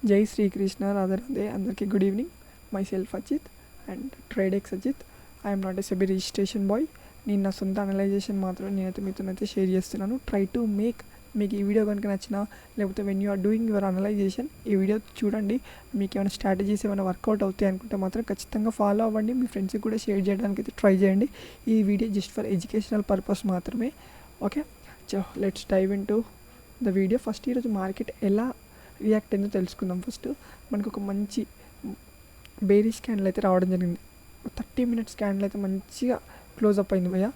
జై శ్రీకృష్ణ, రాధే రాధే. అందరికీ good evening. My self Ajit and Tradex Ajit. I'm not a SEBI registration boy. నేను నా సొంత అనలైజేషన్ మాత్రం నేనైతే మీతోనైతే షేర్ చేస్తున్నాను. Try to make. మీకు ఈ వీడియో కనుక నచ్చినా, లేకపోతే when you are doing your analysation ఈ వీడియో చూడండి. మీకు ఏమైనా స్ట్రాటజీస్ ఏమైనా వర్కౌట్ అవుతాయి అనుకుంటే మాత్రం ఖచ్చితంగా ఫాలో అవ్వండి. మీ ఫ్రెండ్స్కి కూడా షేర్ చేయడానికి అయితే ట్రై చేయండి. ఈ video just for educational purpose మాత్రమే. Okay, so let's dive in to the video. First ఈరోజు మార్కెట్ ఎలా రియాక్ట్ అయిందో తెలుసుకుందాం. ఫస్ట్ మనకు ఒక మంచి బేరిష్ క్యాండిల్ అయితే రావడం జరిగింది. 30 మినిట్స్ క్యాండిల్ అయితే మంచిగా క్లోజ్ అప్ అయింది భయ్య.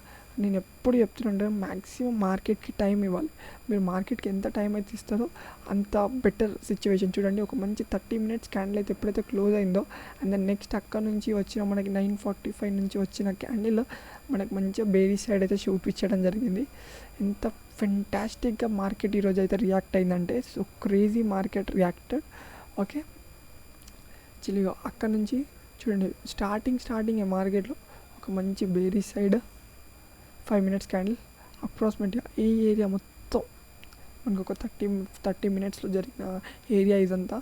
నేను ఎప్పుడు చెప్తుంటే మ్యాక్సిమం మార్కెట్కి టైం ఇవ్వాలి. మీరు మార్కెట్కి ఎంత టైం అయితే ఇస్తారో అంత బెటర్ సిచ్యువేషన్. చూడండి, ఒక మంచి 30 మినిట్స్ క్యాండిల్ అయితే ఎప్పుడైతే క్లోజ్ అయిందో, అండ్ దెన్ నెక్స్ట్ అక్కడ నుంచి వచ్చిన మనకి 9:45 నుంచి వచ్చిన క్యాండిల్ మనకు మంచిగా బేరిష్ సైడ్ అయితే చూపించడం జరిగింది. ఎంత ఫెంటాస్టిక్గా మార్కెట్ ఈరోజు అయితే రియాక్ట్ అయిందంటే, so crazy market reacted. Okay, చిలిగా అక్కడ నుంచి చూడండి, స్టార్టింగ్ మార్కెట్లో ఒక మంచి బేరీ సైడ్ 5 మినిట్స్ క్యాండిల్ అప్రాక్సిమేట్గా ఈ ఏరియా మొత్తం మనకు ఒక 30 మినిట్స్లో జరిగిన ఏరియా ఇదంతా.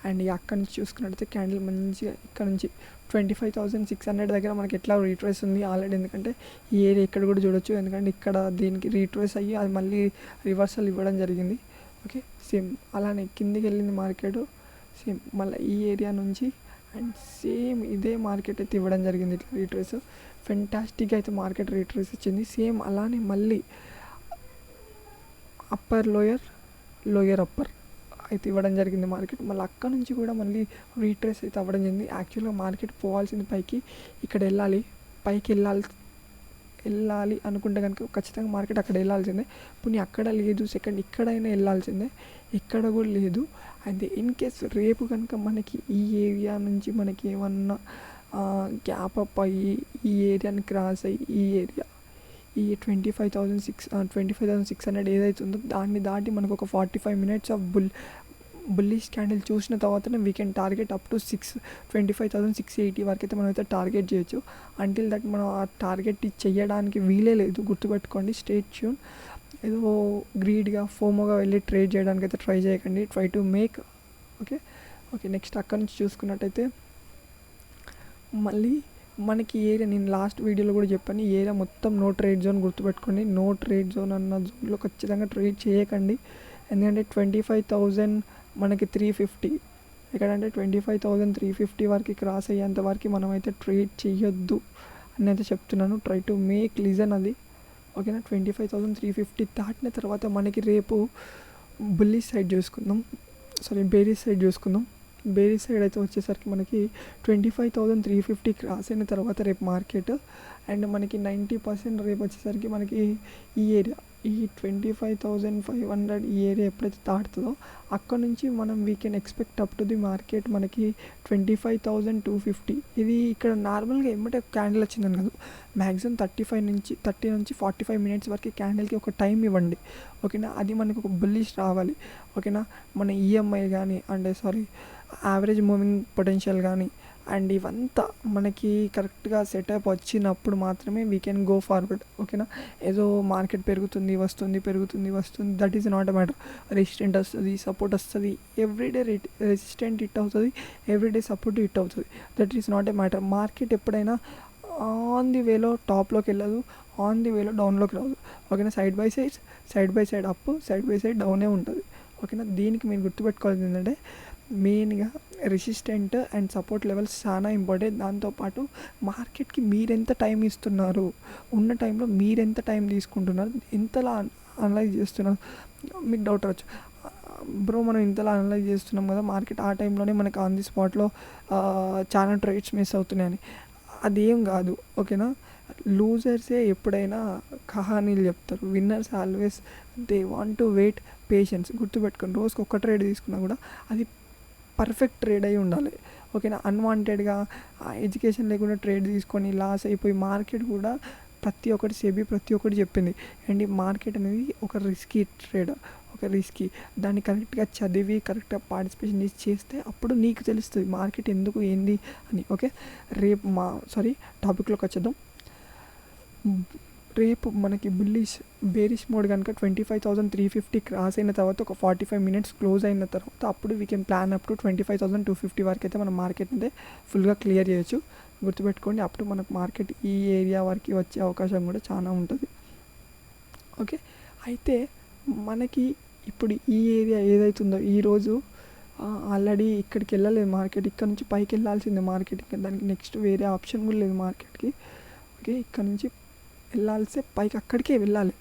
అండ్ అక్కడ నుంచి చూసుకున్నట్టయితే క్యాండిల్ మంచిగా ఇక్కడ నుంచి 25,600 దగ్గర మనకి ఎట్లా రీట్రేస్ ఉంది ఆల్రెడీ. ఎందుకంటే ఈ ఏరియా ఇక్కడ కూడా చూడొచ్చు, ఎందుకంటే ఇక్కడ దీనికి రీట్రేస్ అయ్యి అది మళ్ళీ రివర్సల్ ఇవ్వడం జరిగింది. ఓకే, సేమ్ అలానే కిందికి వెళ్ళింది మార్కెట్, సేమ్ మళ్ళీ ఈ ఏరియా నుంచి అండ్ సేమ్ ఇదే మార్కెట్ అయితే ఇవ్వడం జరిగింది ఇట్లా రీట్రేస్. ఫెంటాస్టిక్గా అయితే మార్కెట్ రీట్రేస్ ఇచ్చింది. సేమ్ అలానే మళ్ళీ అప్పర్ లోయర్ అప్పర్ అయితే ఇవ్వడం జరిగింది మార్కెట్. మళ్ళీ అక్కడ నుంచి కూడా మళ్ళీ రీట్రేస్ అయితే అవ్వడం జరిగింది. యాక్చువల్గా మార్కెట్ పోవాల్సింది పైకి, ఇక్కడ పైకి వెళ్ళాలి అనుకుంటే కనుక ఖచ్చితంగా మార్కెట్ అక్కడ వెళ్ళాల్సిందే. పోనీ అక్కడ లేదు, సెకండ్ ఇక్కడైనా వెళ్ళాల్సిందే, ఇక్కడ కూడా లేదు. అయితే ఇన్ కేస్ రేపు కనుక మనకి ఈ ఏరియా నుంచి మనకి ఏమన్నా గ్యాప్ అప్ అయ్యి ఈ ఏరియాని క్రాస్ అయ్యి ఈ 25,600 ఏదైతే ఉందో దాన్ని దాటి మనకు ఒక 45 మినిట్స్ ఆఫ్ బుల్లిష్ క్యాండిల్ చూసిన తర్వాతనే we can target up to 25,680 వరకు అయితే మనం అయితే టార్గెట్ చేయొచ్చు. అంటిల్ దట్ మనం ఆ టార్గెట్ చేయడానికి వీలే లేదు, గుర్తుపెట్టుకోండి. Stay tune. ఏదో గ్రీడ్గా ఫోమోగా వెళ్ళి ట్రేడ్ చేయడానికి అయితే ట్రై చేయకండి. Try to make. Okay, next అక్కడ నుంచి చూసుకున్నట్టయితే మళ్ళీ మనకి ఏరియా, నేను లాస్ట్ వీడియోలో కూడా చెప్పాను, ఈ ఏరియా మొత్తం నో ట్రేడ్ జోన్. గుర్తుపెట్టుకోండి, నో ట్రేడ్ జోన్ అన్న జోన్లో ఖచ్చితంగా ట్రేడ్ చేయకండి. ఎందుకంటే 25,000 మనకి 350, ఎక్కడంటే 25,350 వరకు క్రాస్ అయ్యేంత వరకు మనమైతే ట్రేడ్ చేయొద్దు అని అయితే చెప్తున్నాను. ట్రై టు మేక్ లిజన్ అది. ఓకేనా, 25,350 దాటిన తర్వాత మనకి రేపు బేరీ సైడ్ చూసుకుందాం. బేరీ సైడ్ అయితే వచ్చేసరికి మనకి 25,350 క్రాస్ అయిన తర్వాత రేపు మార్కెట్, అండ్ మనకి 90% రేపు వచ్చేసరికి మనకి ఈ ఏరియా, ఈ 25,500 ఈ ఏరియా ఎప్పుడైతే దాటుతుందో అక్కడ నుంచి మనం we can expect up to the market మనకి 25,250. ఇది ఇక్కడ నార్మల్గా ఏమంటే క్యాండిల్ వచ్చిందని కాదు, మ్యాక్సిమం 30 నుంచి 45 మినిట్స్ వరకు క్యాండిల్కి ఒక టైం ఇవ్వండి. ఓకేనా, అది మనకు ఒక బుల్లిష్ రావాలి. ఓకేనా, మన ఈఎంఐ కానీ యావరేజ్ మూవింగ్ పొటెన్షియల్ కానీ అండ్ ఇవంతా మనకి కరెక్ట్గా సెటప్ వచ్చినప్పుడు మాత్రమే వీ కెన్ గో ఫార్వర్డ్. ఓకేనా, ఏదో మార్కెట్ వస్తుంది, that is not a matter. Resistant వస్తుంది, సపోర్ట్ వస్తుంది, ఎవ్రీడే రెసిస్టెంట్ హిట్ అవుతుంది, ఎవ్రీడే సపోర్ట్ హిట్ అవుతుంది. That is not a matter. Market ఎప్పుడైనా ఆన్ ది వేలో టాప్లోకి వెళ్ళదు, ఆన్ ది వేలో డౌన్లోకి రాదు. ఓకేనా, side by side up, side by side డౌనే ఉంటుంది. ఓకేనా, దీనికి మీరు గుర్తుపెట్టుకోవాల్సింది ఏంటంటే మెయిన్గా రెసిస్టెంట్ అండ్ సపోర్ట్ లెవెల్స్ చాలా ఇంపార్టెంట్. దాంతోపాటు మార్కెట్కి మీరెంత టైం ఇస్తున్నారు, ఉన్న టైంలో మీరెంత టైం తీసుకుంటున్నారు, ఎంతలా అనలైజ్ చేస్తున్నారు. మీకు డౌట్ రావచ్చు, బ్రో మనం ఇంతలా అనలైజ్ చేస్తున్నాం కదా, మార్కెట్ ఆ టైంలోనే మనకి ఆన్ ది స్పాట్లో చాలా ట్రేడ్స్ మిస్ అవుతున్నాయని. అదేం కాదు. ఓకేనా, లూజర్సే ఎప్పుడైనా కహానీలు చెప్తారు, winners always they want to wait, patience. గుర్తుపెట్టుకొని రోజుకి ఒక్క ట్రేడ్ తీసుకున్నా కూడా అది పర్ఫెక్ట్ ట్రేడ్ అయి ఉండాలి. ఓకేనా, అన్వాంటెడ్గా ఎడ్యుకేషన్ లేకుండా ట్రేడ్ తీసుకొని లాస్ అయిపోయి మార్కెట్ కూడా ప్రతి ఒక్కటి చెప్పింది. అండ్ ఈ మార్కెట్ అనేది ఒక రిస్కీ ట్రేడ్, ఒక రిస్కీ. దాన్ని కరెక్ట్గా చదివి కరెక్ట్గా పార్టిసిపేషన్ చేస్తే అప్పుడు నీకు తెలుస్తుంది మార్కెట్ ఎందుకు ఏంది అని. ఓకే, రేపు టాపిక్లోకి వచ్చేద్దాం. రేపు మనకి బేరిష్ మోడ్ కనుక 25,350 క్రాస్ అయిన తర్వాత ఒక 45 మినిట్స్ క్లోజ్ అయిన తర్వాత అప్పుడు we can plan up to 25,250 వరకు అయితే మనం మార్కెట్ అయితే ఫుల్గా క్లియర్ చేయొచ్చు. గుర్తుపెట్టుకోండి, అప్పుడు మనకు మార్కెట్ ఈ ఏరియా వరకు వచ్చే అవకాశం కూడా చాలా ఉంటుంది. ఓకే, అయితే మనకి ఇప్పుడు ఈ ఏరియా ఏదైతుందో ఈరోజు ఆల్రెడీ ఇక్కడికి వెళ్ళలేదు మార్కెట్, ఇక్కడ నుంచి పైకి వెళ్ళాల్సిందే మార్కెట్, ఇంకా దానికి నెక్స్ట్ వేరే ఆప్షన్ కూడా లేదు మార్కెట్కి. ఓకే, ఇక్కడ నుంచి వెళ్ళాల్సే పైకి అక్కడికే వెళ్ళాలి.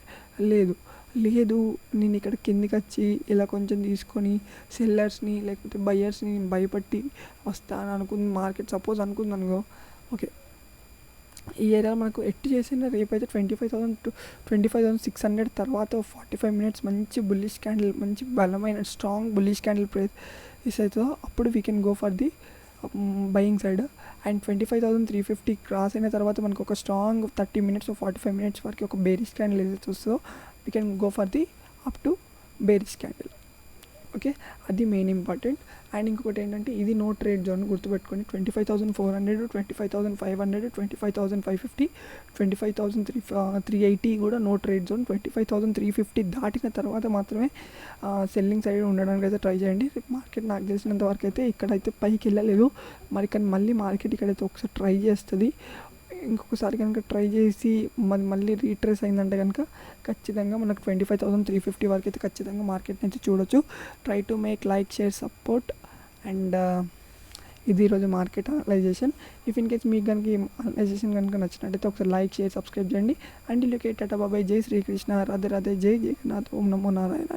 లేదు నేను ఇక్కడ కిందికి వచ్చి ఇలా కొంచెం తీసుకొని సెల్లర్స్ని లేకపోతే బయ్యర్స్ని భయపట్టి వస్తాను అనుకుంది మార్కెట్, సపోజ్ అనుకుంది అనుకో. ఓకే, ఈ ఏరియా మనకు ఎట్టి చేసిన రేపైతే 25,600 తర్వాత 45 మినిట్స్ మంచి బుల్లిష్ క్యాండిల్, మంచి బలమైన స్ట్రాంగ్ బుల్లిష్ క్యాండిల్ ప్రైస్ అవుతుందో అప్పుడు we can go for the buying side. And 25,350 cross అయిన తర్వాత మనకు ఒక స్ట్రాంగ్ 30 మినిట్స్ 45 మినిట్స్ వరకు ఒక బేరిష్ క్యాండిల్ ఏదైతే వస్తుందో we can go for the up to bearish candle. Okay, అది మెయిన్ ఇంపార్టెంట్. అండ్ ఇంకొకటి ఏంటంటే ఇది నో ట్రేడ్ జోన్ గుర్తుపెట్టుకోండి. 25,400, 25,500, 25,550, 25,380 కూడా నో ట్రేడ్ జోన్. 25,350 దాటిన తర్వాత మాత్రమే సెల్లింగ్ సైడ్ ఉండడానికి అయితే ట్రై చేయండి. మార్కెట్ నాకు తెలిసినంత వరకు అయితే ఇక్కడైతే పైకి వెళ్ళలేదు మరి, కానీ మళ్ళీ మార్కెట్ ఇక్కడైతే ఒకసారి ట్రై చేస్తుంది. ఇంకొకసారి కనుక ట్రై చేసి మళ్ళీ రీట్రేస్ అయిందంటే కనుక ఖచ్చితంగా మనకు 25,350 వరకు అయితే ఖచ్చితంగా మార్కెట్ నుంచి చూడొచ్చు. Try to make like, share, support. And ఇది ఈరోజు market analysation. If in case మీకు కనుక ఈ అనలైజేషన్ కనుక నచ్చినట్టయితే ఒకసారి లైక్, షేర్, సబ్స్క్రైబ్ చేయండి. అండ్ టాటా బాబాయ్, జై శ్రీకృష్ణ, రాధే రాధే, జై జగన్నాథ్, ఓం నమో నారాయణ.